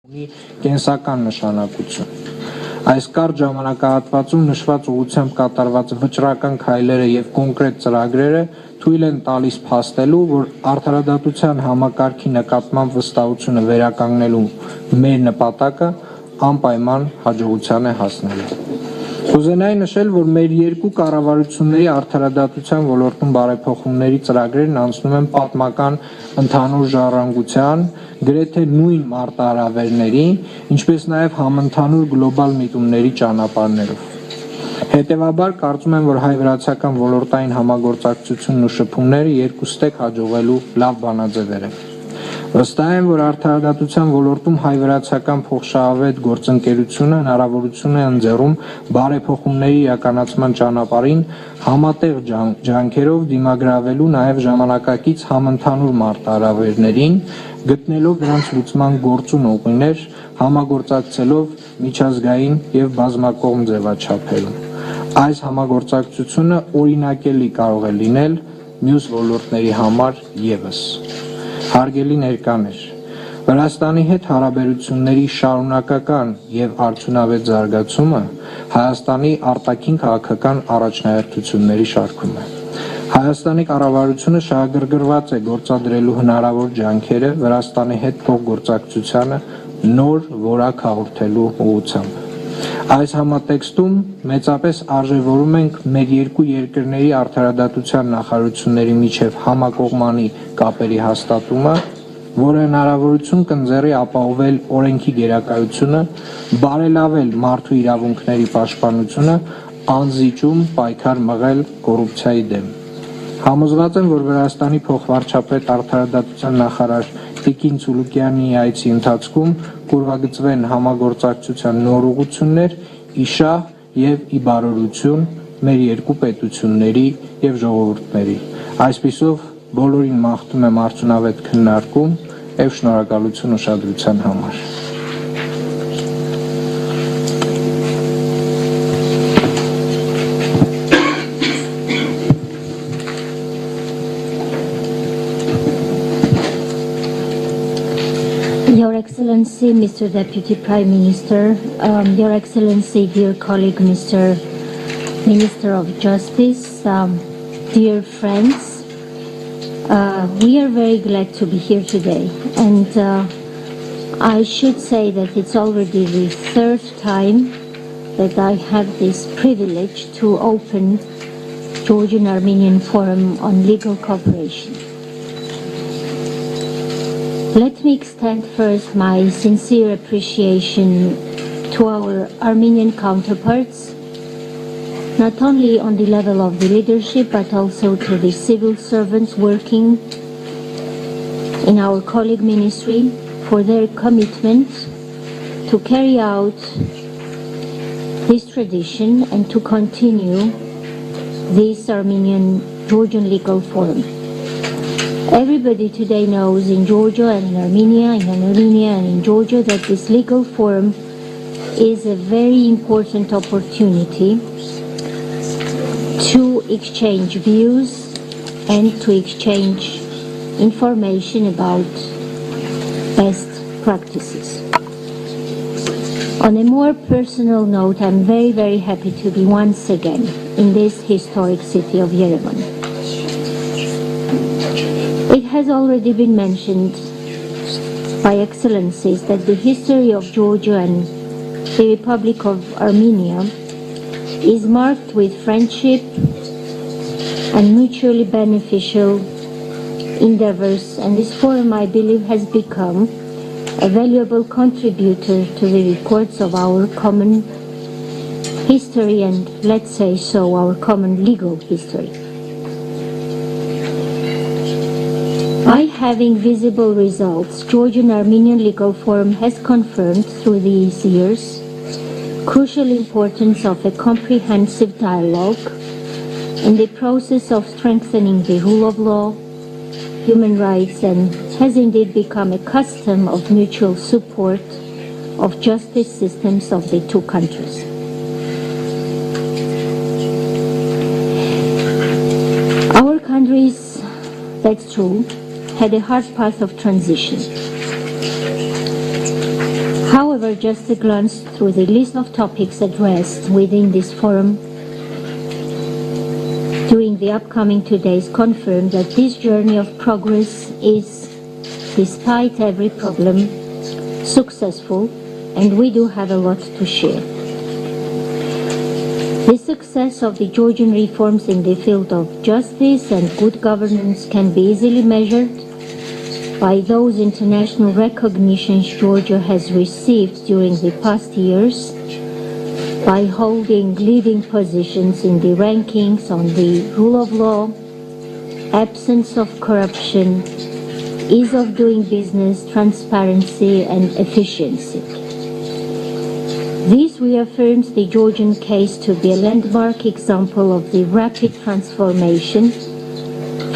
ունի կենսական նշանակություն։ Այս կարճ ժամանակահատվածում նշված ուղղությամբ կատարված վճռական քայլերը եւ կոնկրետ ծրագրերը թույլ են տալիս փաստելու, որ արդարադատության համակարգի նկատմամբ վստահությունը վերականգնելու մեր նպատակը անպայման հաջողության է հասնելու։ Կուզենայի նշել, որ մեր երկու կառավարությունների արդարադատության ոլորտում բարեփոխումների ծրագրերն անցնում են պատմական ընդհանուր ժառանգության, գրեթե նույն մարտահրավերների, ինչպես նաև համընդհանուր գլոբալ միտումների ճանապարհներով։ Հետևաբար կարծում եմ, որ հայ-վրացական ոլորտային համագործակցությունն ու շփումները երկուստեք հաջողելու լավ բանաձևեր են։ Վստահ եմ, որ արդարադատության ոլորտում հայ-վրացական փոխշահավետ գործընկերությունը հնարավորություն է ընձեռում բարեփոխումների իրականացման ճանապարհին համատեղ ջանքերով դիմագրավելու նաև ժամանակակից համընդհանուր մարտահրավերներին, գտնելով դրանց լուծման գործուն ուղիներ, համագործակցելով միջազգային եւ բազմակողմ ձևաչափերում։ Այս համագործակցությունը օրինակելի կարող է լինել մյուս ոլորտների համար եւս։ Հարգելի ներկաներ, Վրաստանի հետ հարաբերությունների շարունակական եւ արդյունավետ զարգացումը Հայաստանի արտաքին քաղաքական առաջնահերթությունների շարքում է։ Հայաստանի կառավարությունը շահագրգռված է գործադրելու հնարավոր ջանքերը Վրաստանի հետ փոխգործակցությանը նոր որակ հաղորդելու ուղղությամբ։ Այս համատեքստում մեծապես արժևորում ենք մեր երկու երկրների արդարադատության նախարարությունների միջև համակողմանի կապերի հաստատումը, որը հնարավորություն կընձեռի ապահովել օրենքի գերակայությունը, բարելավել մարդու իրավունքների պաշտպանությունը, անզիջում պայքար մղել կոռուպցիայի դեմ։ Համոզված եմ, որ Վրաստանի փոխվարչապետ արդարադատության նախարար Տիկին Ցուլուկյանի այցի ընթացքում կուրվագծվեն համագործակցության նոր ուղղություններ, ի շահ եւ ի բարօրություն մեր երկու պետությունների եւ ժողովուրդների։ Այսպիսով բոլորին մաղթում եմ արդյունավետ քննարկում եւ շնորհակալություն ուշադրության համար։ Your Excellency, Mr. Deputy Prime Minister, Your Excellency, dear colleague, Mr. Minister of Justice, dear friends, we are very glad to be here today. And I should say that it's already the third time that I have this privilege to open Georgian-Armenian Forum on Legal Cooperation. Let me extend first my sincere appreciation to our Armenian counterparts, not only on the level of the leadership, but also to the civil servants working in our colleague ministry for their commitment to carry out this tradition and to continue this Armenian-Georgian Legal Forum. Everybody today knows in Georgia and in Armenia and in Georgia that this legal forum is a very important opportunity to exchange views and to exchange information about best practices. On a more personal note, I'm very, very happy to be once again in this historic city of Yerevan. It has already been mentioned by excellencies that the history of Georgia and the Republic of Armenia is marked with friendship and mutually beneficial endeavors, and this forum, I believe, has become a valuable contributor to the records of our common history and, let's say so, our common legal history. By having visible results, Georgian-Armenian Legal Forum has confirmed through these years crucial importance of a comprehensive dialogue in the process of strengthening the rule of law, human rights, and has indeed become a custom of mutual support of justice systems of the two countries. Our countries, that's true, had a hard path of transition. However, just a glance through the list of topics addressed within this forum during the upcoming 2 days confirm that this journey of progress is, despite every problem, successful, and we do have a lot to share. The success of the Georgian reforms in the field of justice and good governance can be easily measured by those international recognitions Georgia has received during the past years, by holding leading positions in the rankings on the rule of law, absence of corruption, ease of doing business, transparency, and efficiency. This reaffirms the Georgian case to be a landmark example of the rapid transformation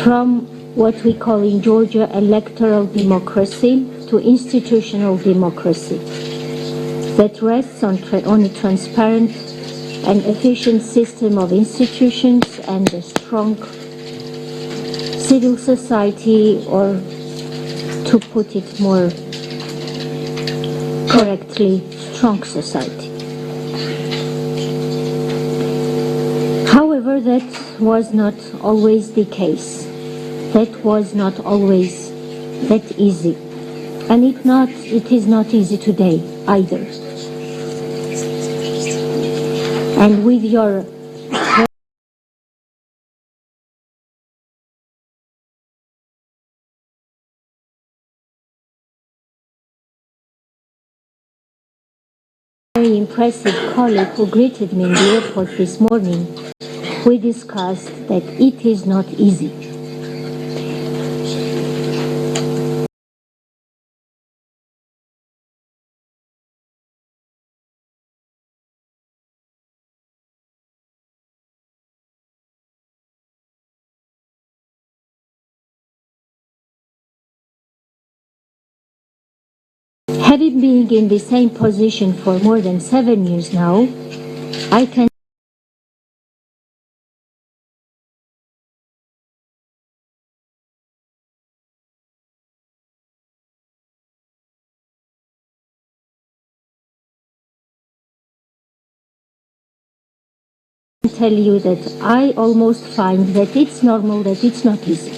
from what we call in Georgia electoral democracy to institutional democracy that rests on a transparent and efficient system of institutions and a strong civil society, or to put it more correctly, strong society. However, that was not always the case. That was not always that easy. And it is not easy today either. And with your very impressive colleague who greeted me in the airport this morning, we discussed that it is not easy. Having been in the same position for more than 7 years now, I can tell you that I almost find that it's normal, that it's not easy.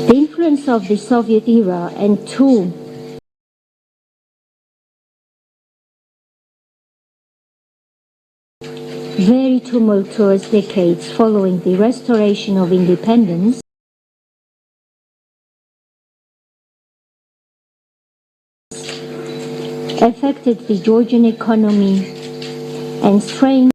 The influence of the Soviet era and two very tumultuous decades following the restoration of independence affected the Georgian economy and strained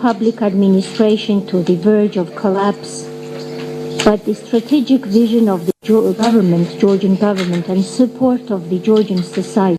public administration to the verge of collapse, but the strategic vision of the Georgian government and support of the Georgian society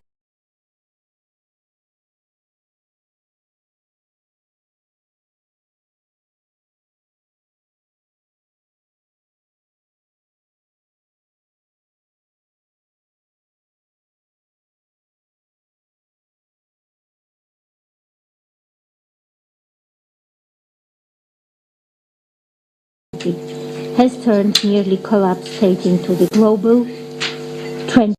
has turned nearly collapsed state into the global trend.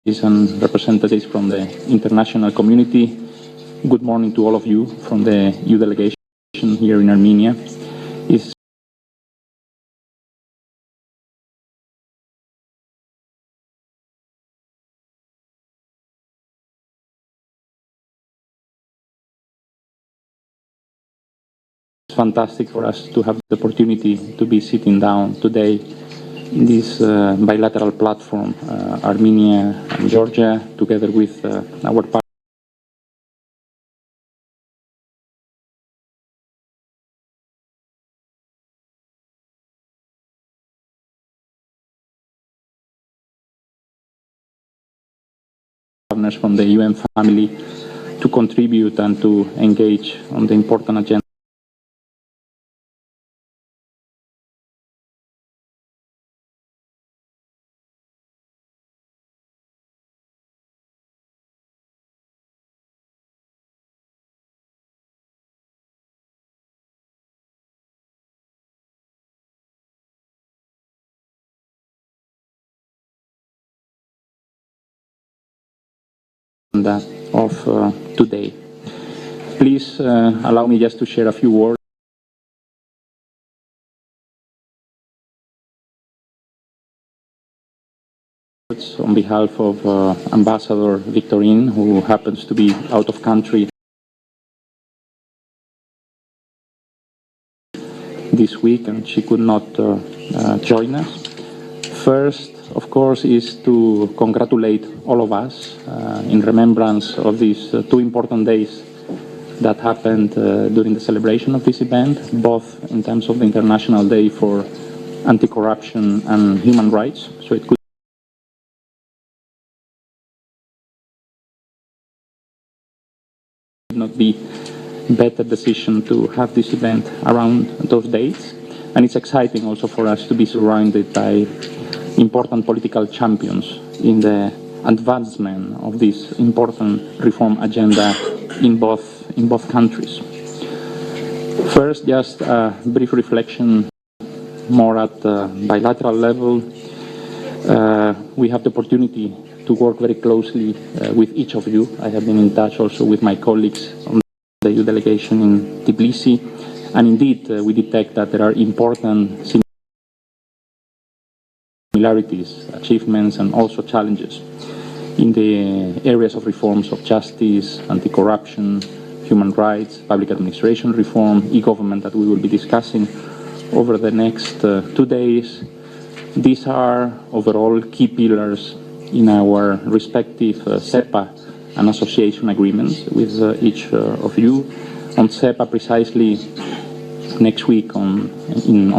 and representatives from the international community. Good morning to all of you from the EU delegation here in Armenia. It's fantastic for us to have the opportunity to be sitting down today in this bilateral platform, Armenia and Georgia, together with our partners from the UN family to contribute and to engage on the important agenda. Of today. Please allow me just to share a few words on behalf of Ambassador Victorine, who happens to be out of country this week and she could not join us. First, of course, is to congratulate all of us in remembrance of these two important days that happened during the celebration of this event, both in terms of the International Day for Anti-Corruption and Human Rights. So it could not be a better decision to have this event around those dates. And it's exciting also for us to be surrounded by important political champions in the advancement of this important reform agenda in both countries. First, just a brief reflection more at the bilateral level. We have the opportunity to work very closely with each of you. I have been in touch also with my colleagues on the EU delegation in Tbilisi, and indeed we detect that there are important similarities, achievements, and also challenges in the areas of reforms of justice, anti-corruption, human rights, public administration reform, e-government that we will be discussing over the next 2 days. These are overall key pillars in our respective SEPA and association agreements with each of you. On SEPA, precisely next week on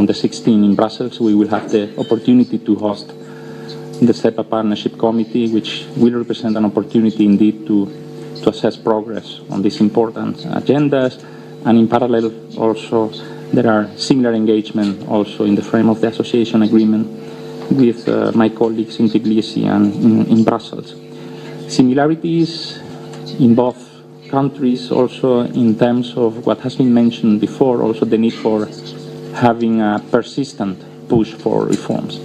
the 16th in Brussels, we will have the opportunity to host the SEPA Partnership Committee, which will represent an opportunity indeed to assess progress on these important agendas. And in parallel also, there are similar engagement also in the frame of the association agreement with my colleagues in Tbilisi and in Brussels. Similarities in both countries also in terms of what has been mentioned before, also the need for having a persistent push for reforms.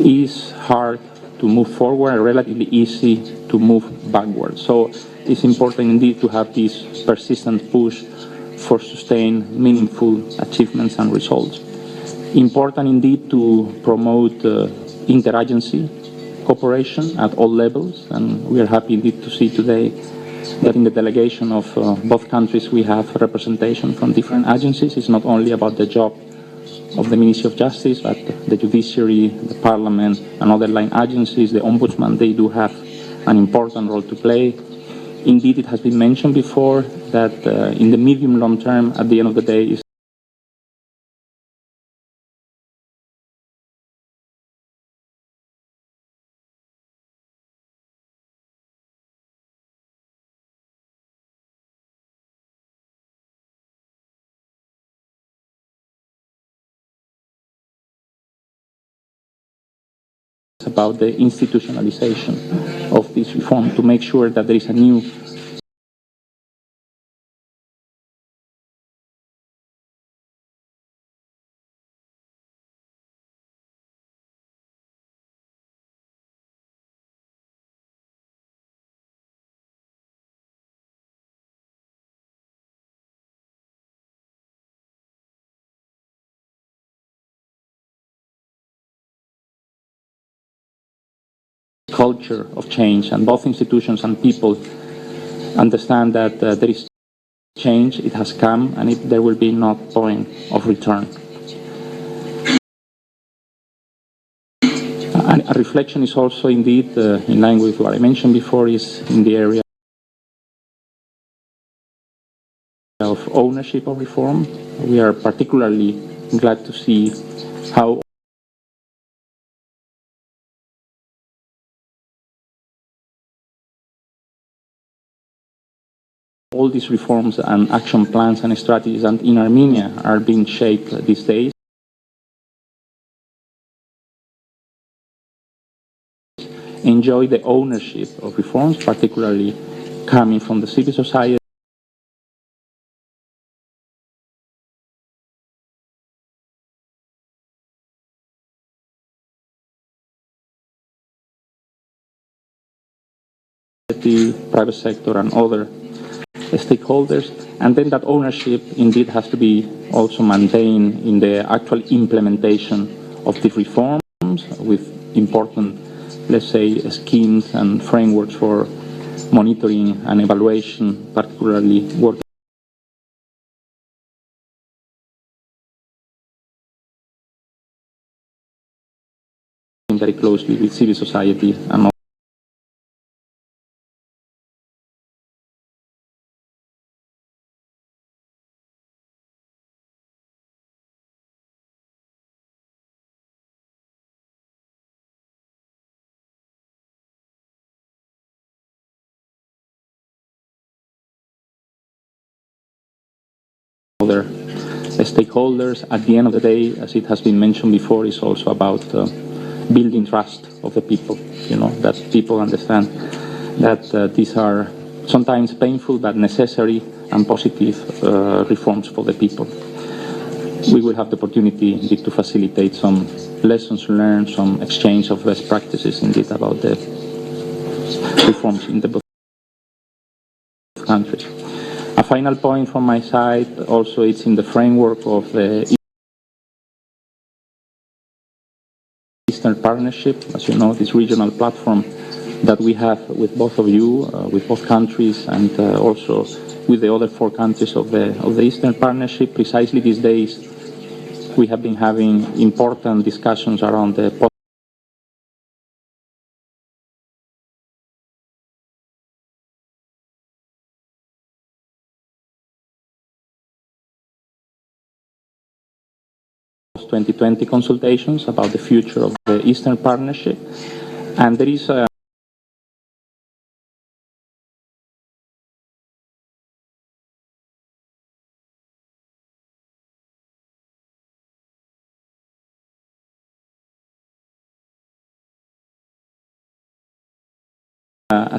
It's hard to move forward, relatively easy to move backward. So it's important indeed to have this persistent push for sustained, meaningful achievements and results. Important indeed to promote interagency cooperation at all levels, and we are happy indeed to see today that in the delegation of both countries we have representation from different agencies. It's not only about the job of the Ministry of Justice, but the judiciary, the parliament, and other line agencies, the ombudsman, they do have an important role to play. Indeed, it has been mentioned before that in the medium long term, at the end of the day, is about the institutionalization of this reform to make sure that there is a new culture of change, and both institutions and people understand that there is change, it has come, and there will be no point of return. And a reflection is also indeed, in line with what I mentioned before, is in the area of ownership of reform. We are particularly glad to see how all these reforms and action plans and strategies and in Armenia are being shaped these days. Enjoy the ownership of reforms, particularly coming from the civil society. The private sector and other stakeholders, and then that ownership indeed has to be also maintained in the actual implementation of the reforms with important, let's say, schemes and frameworks for monitoring and evaluation, particularly working very closely with civil society and other stakeholders. At the end of the day, as it has been mentioned before, is also about building trust of the people, that people understand that these are sometimes painful but necessary and positive reforms for the people. We will have the opportunity indeed to facilitate some lessons learned, some exchange of best practices indeed about the reforms in the both countries. A final point from my side, also it's in the framework of the Eastern Partnership, as you know, this regional platform that we have with both of you, with both countries, and also with the other 4 countries of the Eastern Partnership. Precisely these days, we have been having important discussions around the post-2020 consultations about the future of the Eastern Partnership, and there is a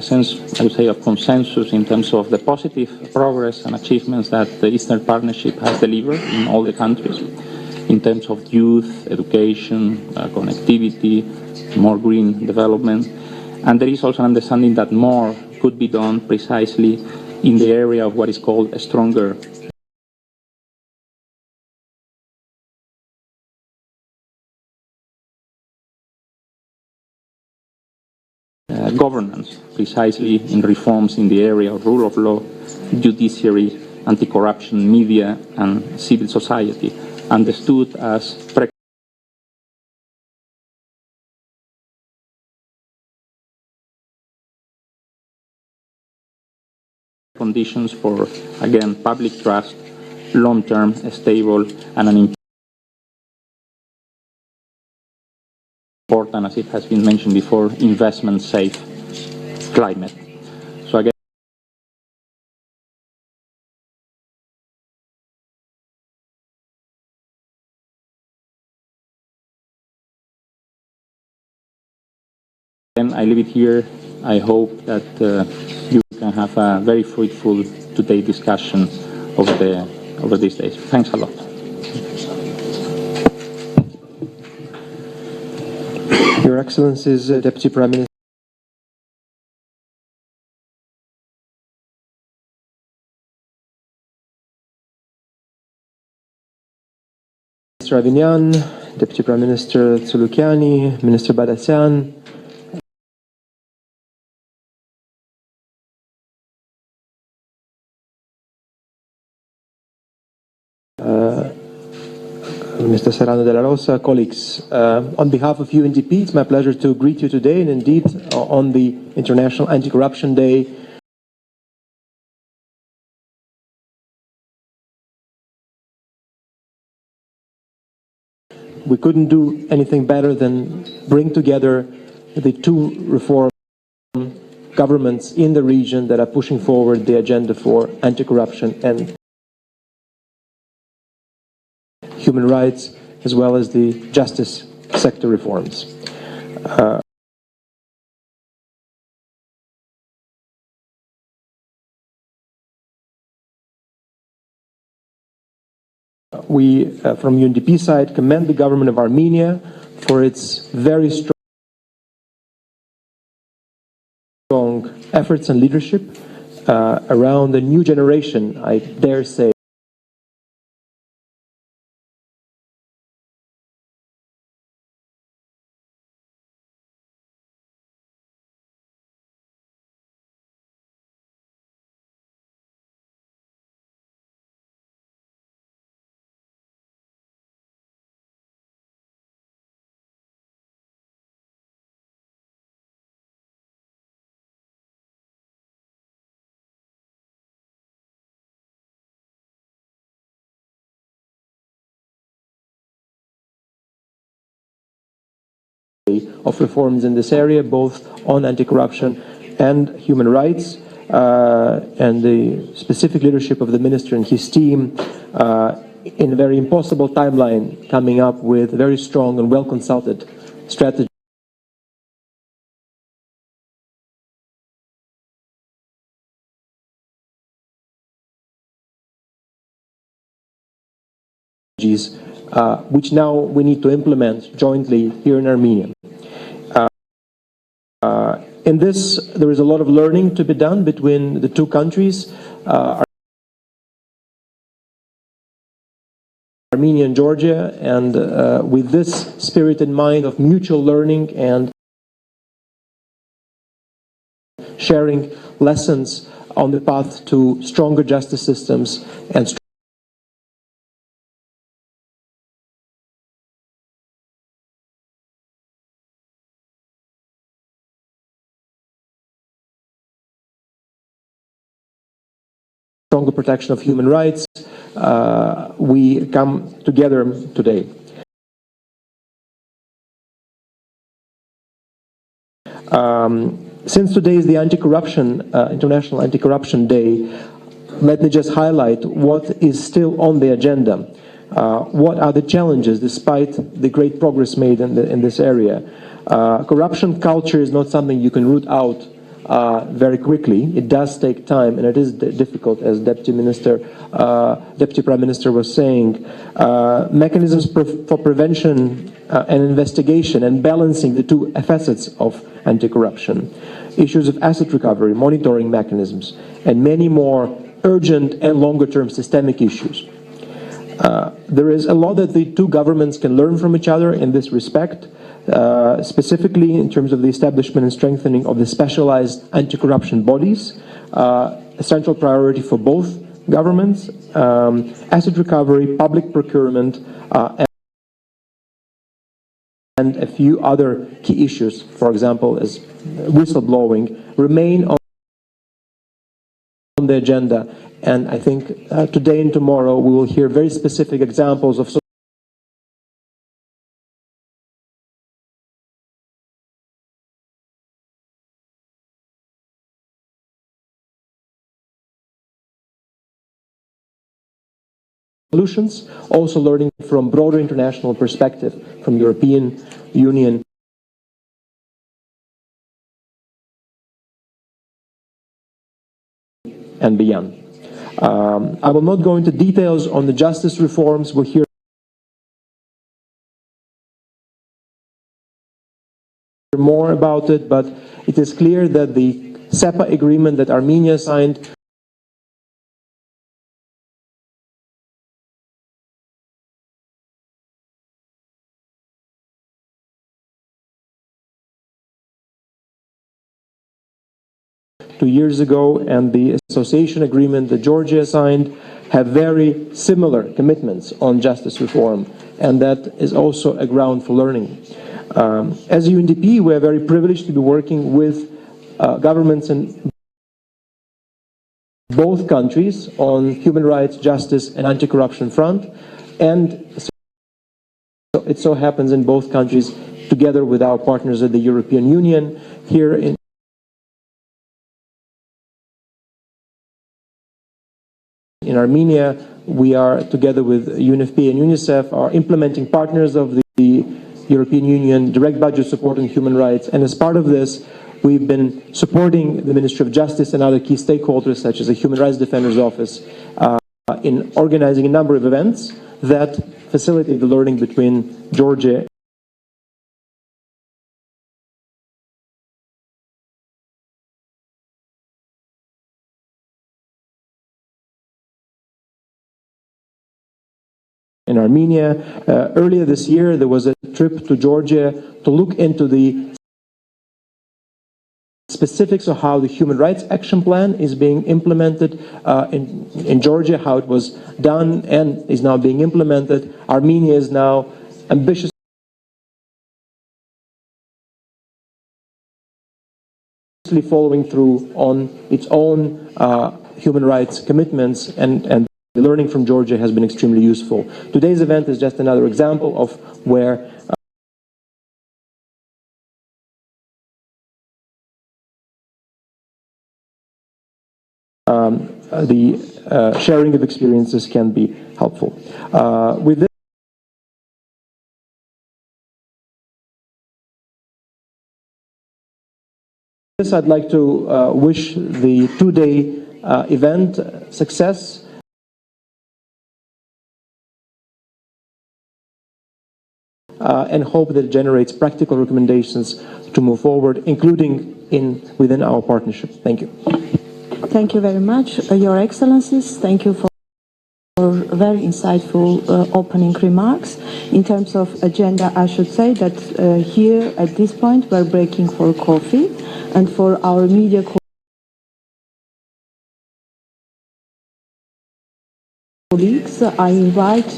sense, I would say, of consensus in terms of the positive progress and achievements that the Eastern Partnership has delivered in all the countries, in terms of youth, education, connectivity, more green development. And there is also an understanding that more could be done precisely in the area of what is called a stronger governance, precisely in reforms in the area of rule of law, judiciary, anti-corruption, media, and civil society, understood as conditions for, again, public trust, long-term, stable, and an important, as it has been mentioned before, investment-safe climate. So again, I leave it here. I hope that you can have a very fruitful today discussion over these days. Thanks a lot. Your Excellencies, Deputy Prime Minister Avinian, Deputy Prime Minister Tsouloukiani, Minister Badassian, Mr. Serrano de la Rosa, colleagues, on behalf of UNDP, it's my pleasure to greet you today, and indeed on the International Anti-Corruption Day. We couldn't do anything better than bring together the two reform governments in the region that are pushing forward the agenda for anti-corruption and human rights, as well as the justice sector reforms. We, from UNDP side, commend the government of Armenia for its very strong efforts and leadership around the new generation, I dare say, of reforms in this area, both on anti-corruption and human rights, and the specific leadership of the minister and his team in a very impossible timeline, coming up with very strong and well-consulted strategies which now we need to implement jointly here in Armenia. In this, there is a lot of learning to be done between the two countries, Armenia and Georgia, and with this spirit in mind of mutual learning and sharing lessons on the path to stronger justice systems and stronger protection of human rights, we come together today. Since today is the International Anti-Corruption Day, let me just highlight what is still on the agenda. What are the challenges despite the great progress made in this area? Corruption culture is not something you can root out very quickly. It does take time, and it is difficult, as Deputy Prime Minister was saying. Mechanisms for prevention and investigation and balancing the two facets of anti-corruption, issues of asset recovery, monitoring mechanisms, and many more urgent and longer-term systemic issues. There is a lot that the two governments can learn from each other in this respect. Specifically in terms of the establishment and strengthening of the specialized anti-corruption bodies, a central priority for both governments, asset recovery, public procurement, and a few other key issues, for example, as whistleblowing, remain on the agenda. And I think today and tomorrow we will hear very specific examples of solutions, also learning from broader international perspective, from European Union and beyond. I will not go into details on the justice reforms. We'll hear more about it, but it is clear that the SEPA agreement that Armenia signed years ago, and the association agreement that Georgia signed, have very similar commitments on justice reform, and that is also a ground for learning. As UNDP, we are very privileged to be working with governments in both countries on human rights, justice, and anti-corruption front, and it so happens in both countries together with our partners at the European Union. Here in Armenia, we are, together with UNFPA and UNICEF, are implementing partners of the European Union direct budget support on human rights, and as part of this, we've been supporting the Ministry of Justice and other key stakeholders, such as the Human Rights Defender's Office, in organizing a number of events that facilitate the learning between Georgia in Armenia. Earlier this year, there was a trip to Georgia to look into the specifics of how the Human Rights Action Plan is being implemented in Georgia, how it was done and is now being implemented. Armenia is now ambitiously following through on its own human rights commitments, and the learning from Georgia has been extremely useful. Today's event is just another example of where the sharing of experiences can be helpful. With this, I'd like to wish the two-day event success. And hope that it generates practical recommendations to move forward, including within our partnership. Thank you. Thank you very much, Your Excellencies. Thank you for very insightful opening remarks. In terms of agenda, I should say that here at this point we're breaking for coffee, and for our media colleagues, I invite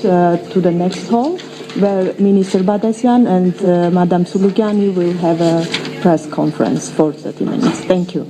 to the next hall, where Minister Badasyan and Madam Sulugiani will have a press conference for 30 minutes. Thank you.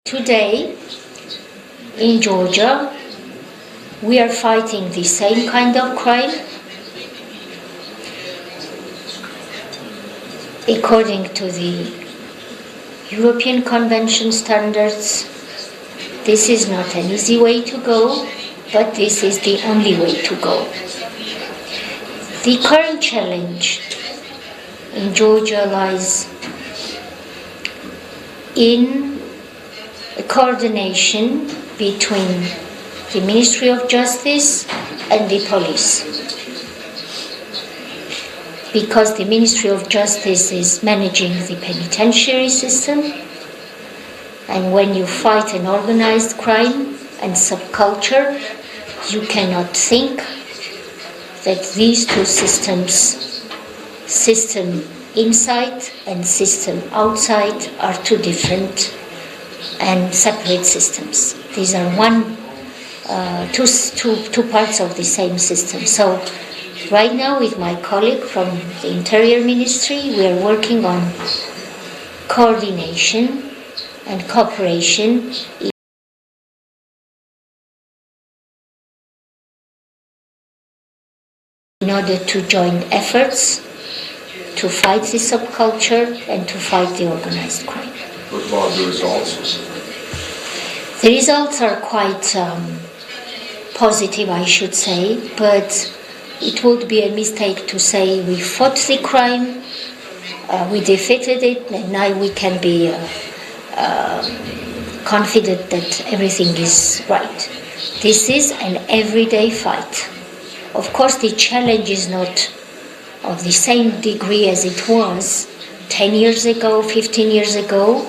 Today, in Georgia, we are fighting the same kind of crime. According to the European Convention standards, this is not an easy way to go, but this is the only way to go. The current challenge in Georgia lies in a coordination between the Ministry of Justice and the police. Because the Ministry of Justice is managing the penitentiary system, and when you fight an organized crime and subculture, you cannot think that these two systems, system inside and system outside, are two different and separate systems. These are two parts of the same system. So right now with my colleague from the Interior Ministry, we are working on coordination and cooperation in order to join efforts to fight the subculture and to fight the organized crime. What about the results? The results are quite positive, I should say, but it would be a mistake to say we fought the crime, we defeated it, and now we can be confident that everything is right. This is an everyday fight. Of course, the challenge is not of the same degree as it was 10 years ago, 15 years ago,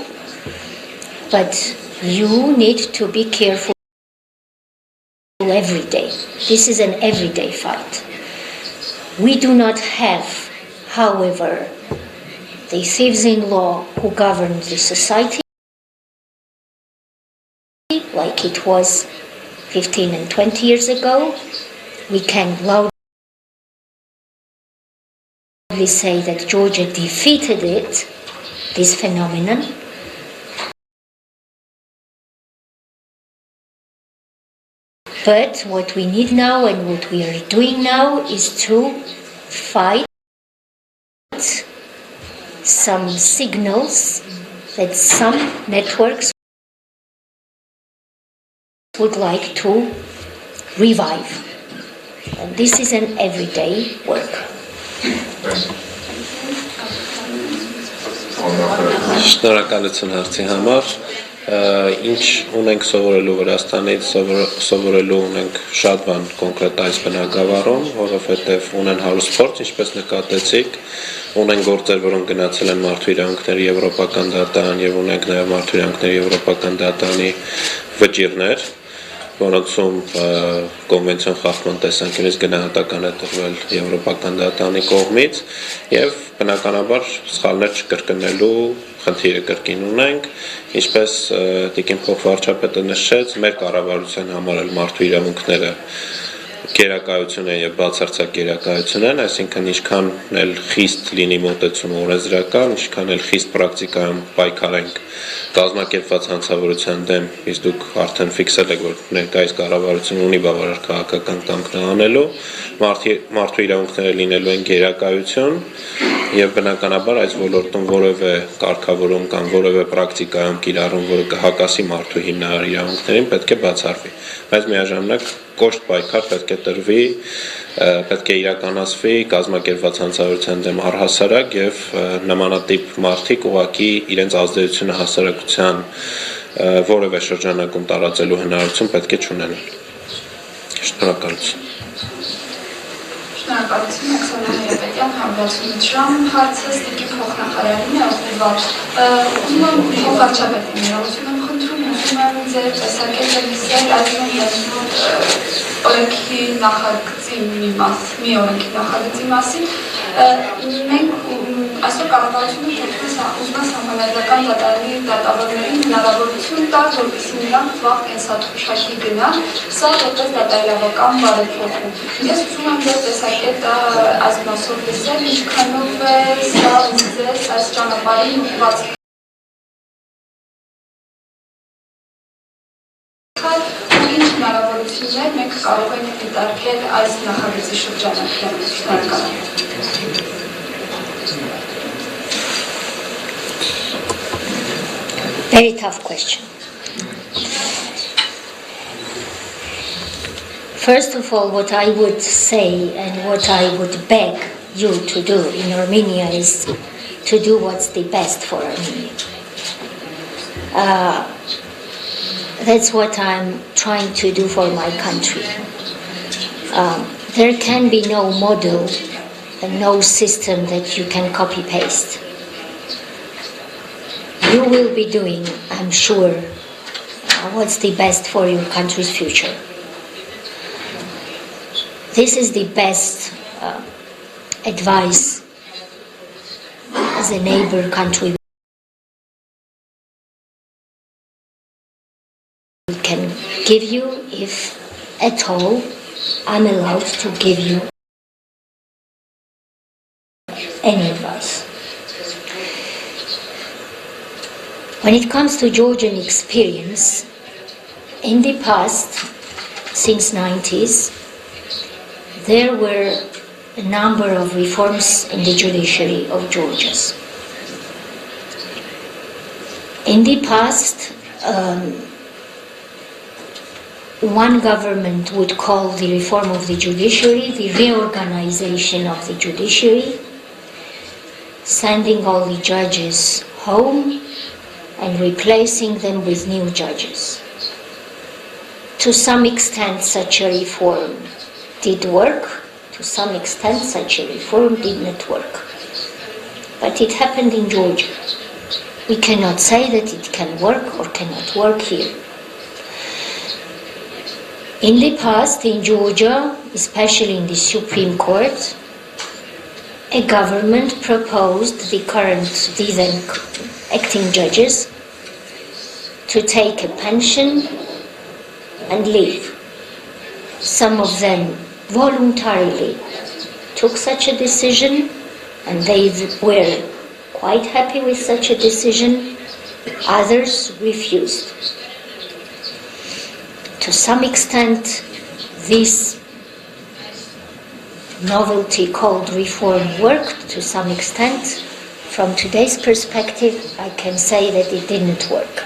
but you need to be careful every day. This is an everyday fight. We do not have, however, the thieves-in-law who govern the society like it was 15 and 20 years ago. We can loudly say that Georgia defeated it, this phenomenon. But what we need now and what we are doing now is to fight some signals that some networks would like to revive. And this is an everyday work. Շնորհակալություն հարցի համար։ Ինչ ունենք սովորելու Վրաստանից, սովորելու ունենք շատ բան կոնկրետ այս բնագավառում, որովհետև ունեն հարուստ փորձ, ինչպես նկատեցիք, ունեն գործեր, որոնք գնացել են մարդու իրավունքների եվրոպական դատարան եւ ունենք նաեւ մարդու իրավունքների եվրոպական դատարանի վճիռներ, որոնցում կոնվենցիոն խախտման տեսանկյունից գնահատական է տրվել եվրոպական դատարանի կողմից եւ բնականաբար սխալներ չկրկնելու խնդիրը կրկին ունենք, ինչպես տիկին փոխվարչապետը նշեց, մեր կառավարության համար էլ մարդու իրավունքները գերակայություն են եւ բացարձակ գերակայություն են, այսինքն ինչքան էլ խիստ լինի մոտեցումը օրենսդրական, ինչքան էլ խիստ պրակտիկայում պայքարենք կազմակերպված հանցավորության դեմ, իսկ դուք արդեն ֆիքսել եք, որ ներկայիս կառավարությունը ունի բավարար քաղաքական կամք անելու, մարդու իրավունքները լինելու են գերակայություն եւ բնականաբար այս ոլորտում որևէ կարգավորում կամ որևէ պրակտիկայում կիրառում, որը կհակասի մարդու հիմնարար իրավունքներին, պետք է բացառվի, բայց միաժամանակ կոշտ պայքար պետք է տրվի, պետք է իրականացվի կազմակերպված հանցավորության դեմ առհասարակ եւ նմանատիպ մարդիկ ուղղակի իրենց ազդեցությունը հասարակության որևէ շրջանակում տարածելու հնարավորություն պետք է չունենան։ Շնորհակալություն։ Շնորհակալություն Ալեքսանդր Հայրապետյան, հարցը ստիկի փոխնախարարին է ուղղված։ Ում փոխվարչապետները ուզում եմ խնդրում ձեր տեսակետը լսել այս օրենքի նախագծի մի օրենքի նախագծի մասին։ Մենք այսօր կառավարությունը ուզում է համանadrական դատարանի դատավորներին հնարավորություն տալ, որպեսզի նրանք վաղ կենսաթոշակի գնան, սա որպես դատարանական բարեփոխում։ Ես ուզում եմ ձեր տեսակետը այս մասով լսել, ինչքանով է սա ձեզ այս ճանապարհին ուղղված հարցումներ մենք կարող ենք դիտարկել այս նախագծի շրջանակներում։ Շնորհակալ եմ։ Very tough question. First of all, what I would say and what I would beg you to do in Armenia is to do what's the best for Armenia. That's what I'm trying to do for my country. There can be no model and no system that you can copy-paste. You will be doing, I'm sure, what's the best for your country's future. This is the best advice as a neighbor country can give you, if at all I'm allowed to give you any advice. When it comes to Georgian experience, in the past, since 90s, there were a number of reforms in the judiciary of Georgia. In the past, one government would call the reform of the judiciary the reorganization of the judiciary, sending all the judges home and replacing them with new judges. To some extent, such a reform did work. To some extent, such a reform did not work. But it happened in Georgia. We cannot say that it can work or cannot work here. In the past, in Georgia, especially in the Supreme Court, a government proposed the then acting judges to take a pension and leave. Some of them voluntarily took such a decision, and they were quite happy with such a decision. Others refused. To some extent, this novelty called reform worked. To some extent, from today's perspective, I can say that it didn't work.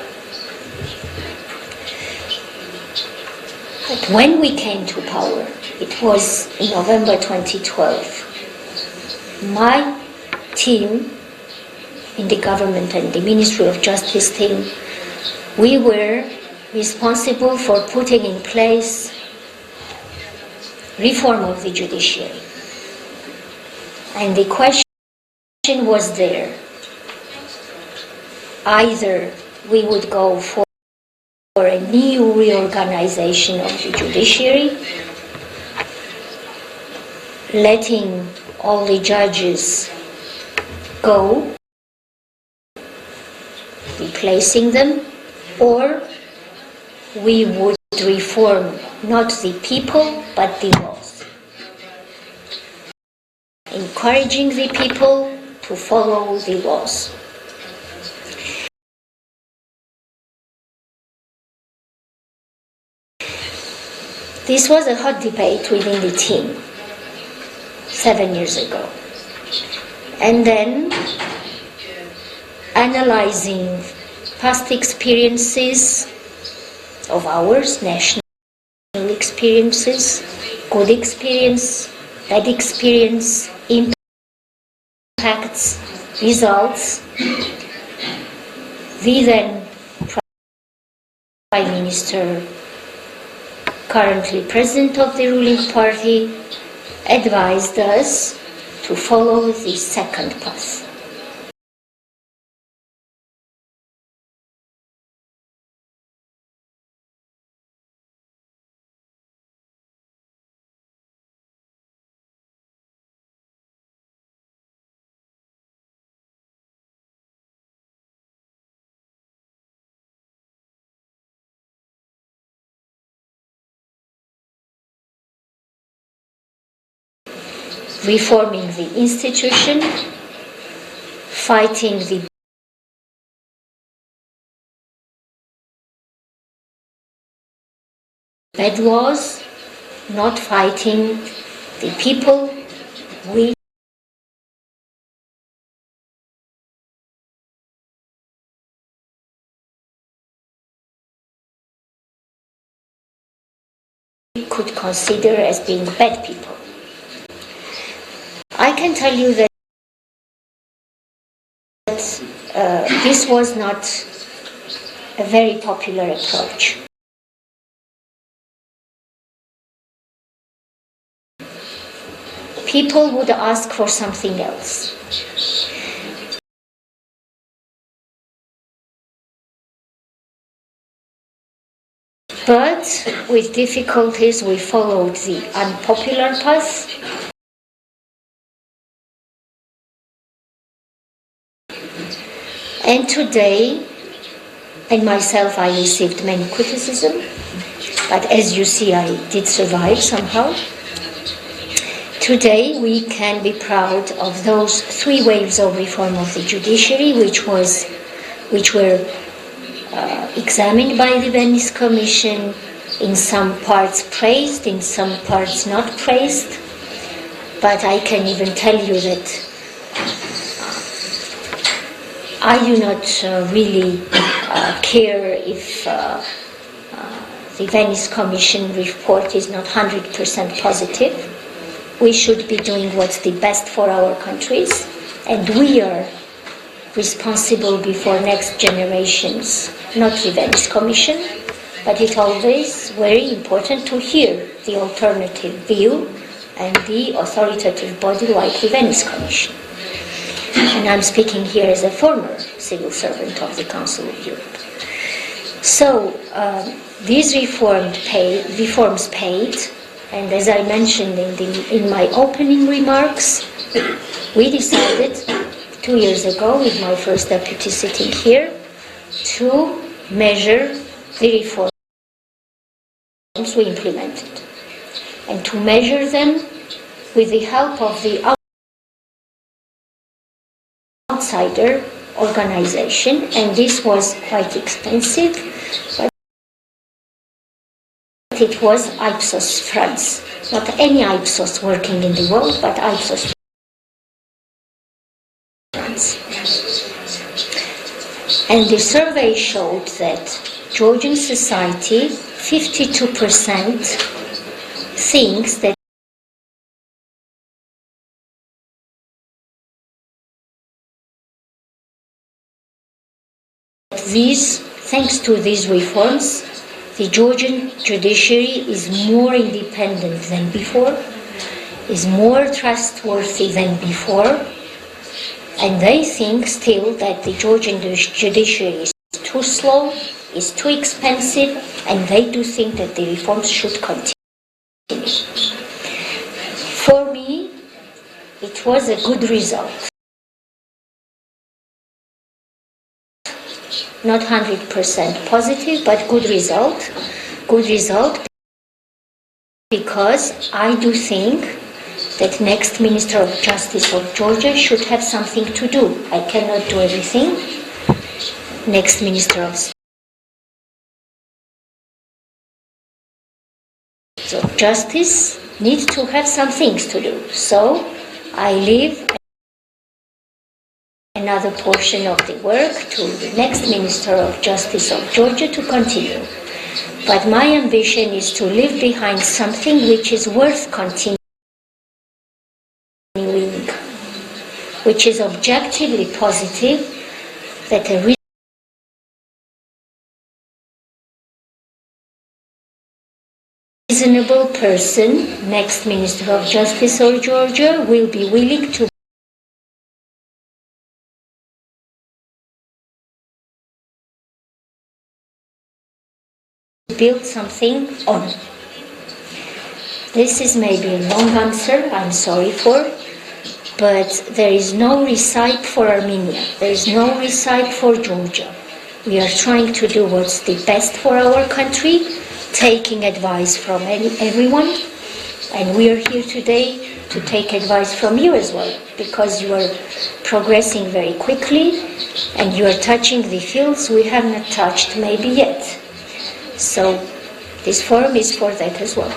But when we came to power, it was in November 2012, my team in the government and the Ministry of Justice team, we were responsible for putting in place reform of the judiciary. And the question was there. Either we would go for a new reorganization of the judiciary, letting all the judges go, replacing them, or we would reform not the people but the laws, encouraging the people to follow the laws. This was a hot debate within the team 7 years ago. And then, analyzing past experiences of ours, national experiences, good experience, bad experience, impacts, results, the then Prime Minister, currently President of the ruling party, advised us to follow the second path. Reforming the institution, fighting the bad laws, not fighting the people. We could consider as being bad people. I can tell you that this was not a very popular approach. People would ask for something else. But with difficulties, we followed the unpopular path. And today, and myself, I received many criticism, but as you see, I did survive somehow. Today, we can be proud of those 3 waves of reform of the judiciary, which were examined by the Venice Commission, in some parts praised, in some parts not praised. But I can even tell you that I do not really care if the Venice Commission report is not 100% positive. We should be doing what's the best for our countries, and we are responsible before next generations, not the Venice Commission, but it's always very important to hear the alternative view and the authoritative body like the Venice Commission. And I'm speaking here as a former civil servant of the Council of Europe. So these reforms paid, and as I mentioned in my opening remarks, we decided 2 years ago, with my first deputy sitting here, to measure the reforms we implemented, and to measure them with the help of the outsider organization, and this was quite expensive, but it was Ipsos France, not any Ipsos working in the world, but Ipsos France. And the survey showed that Georgian society, 52% thinks that thanks to these reforms, the Georgian judiciary is more independent than before, is more trustworthy than before, and they think still that the Georgian judiciary is too slow, is too expensive, and they do think that the reforms should continue. For me, it was a good result. Not 100% positive, but good result. Good result because I do think that next Minister of Justice of Georgia should have something to do. I cannot do everything. Next Minister of Justice needs to have some things to do. So I leave another portion of the work to the next Minister of Justice of Georgia to continue. But my ambition is to leave behind something which is worth continuing, which is objectively positive, that a reasonable person, next Minister of Justice of Georgia, will be willing to build something on. This is maybe a long answer, I'm sorry for, but there is no recipe for Armenia, there is no recipe for Georgia. We are trying to do what's the best for our country, taking advice from everyone, and we are here today to take advice from you as well, because you are progressing very quickly and you are touching the fields we have not touched maybe yet. So this forum is for that as well.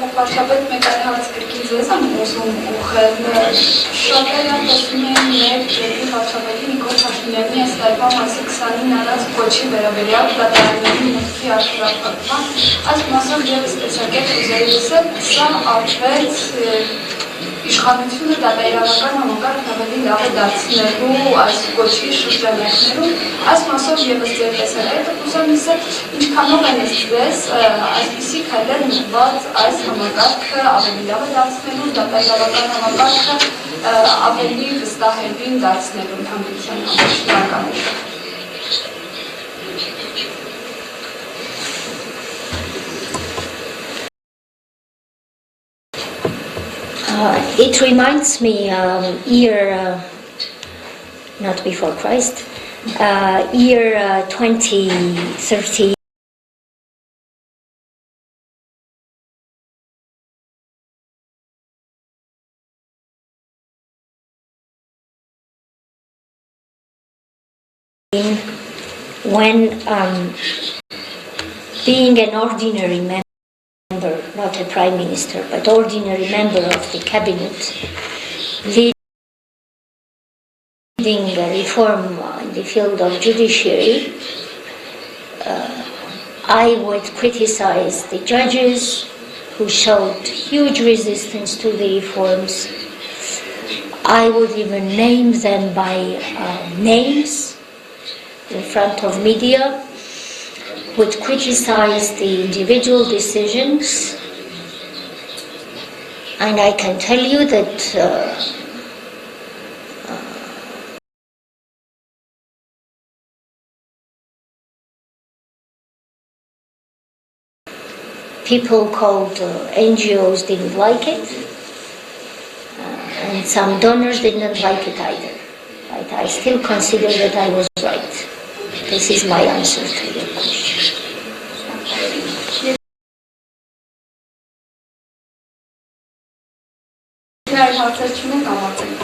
Փոխվարչապետ մեկ այլ հարց կրկին ձեզ եմ ուզում ուղղել, շատերը խոսում են մեր երկրի վարչապետի Նիկոլ Փաշինյանի այս տարվա մայիսի 20-ին արած կոչի վերաբերյալ դատարանների մուտքի արտահայտման, այս մասով ևս տեսակետ ուզեի լսել, սա արվեց իշխանությունը դատարանական համակարգն ավելի լավ է դարձնելու այս կոչի շրջանակներում, այս մասով ևս ձեր տեսակետը ուզում լսել, ինչքանով են ձեզ այսպիսի քայլեր մտված այս համակարգը ավելի լավ է դարձնելու, դատարանական համակարգը ավելի վստահելի դարձնելու ընդհանրության համար, շնորհակալություն։ It reminds me year, not before Christ, year 2013. When being an ordinary member, not a prime minister, but ordinary member of the cabinet, leading a reform in the field of judiciary, I would criticize the judges who showed huge resistance to the reforms. I would even name them by names in front of media, would criticize the individual decisions, and I can tell you that people called NGOs didn't like it, and some donors didn't like it either. But I still consider that I was right. This is my answer to your question. Հարցեր չունեք, ավարտենք։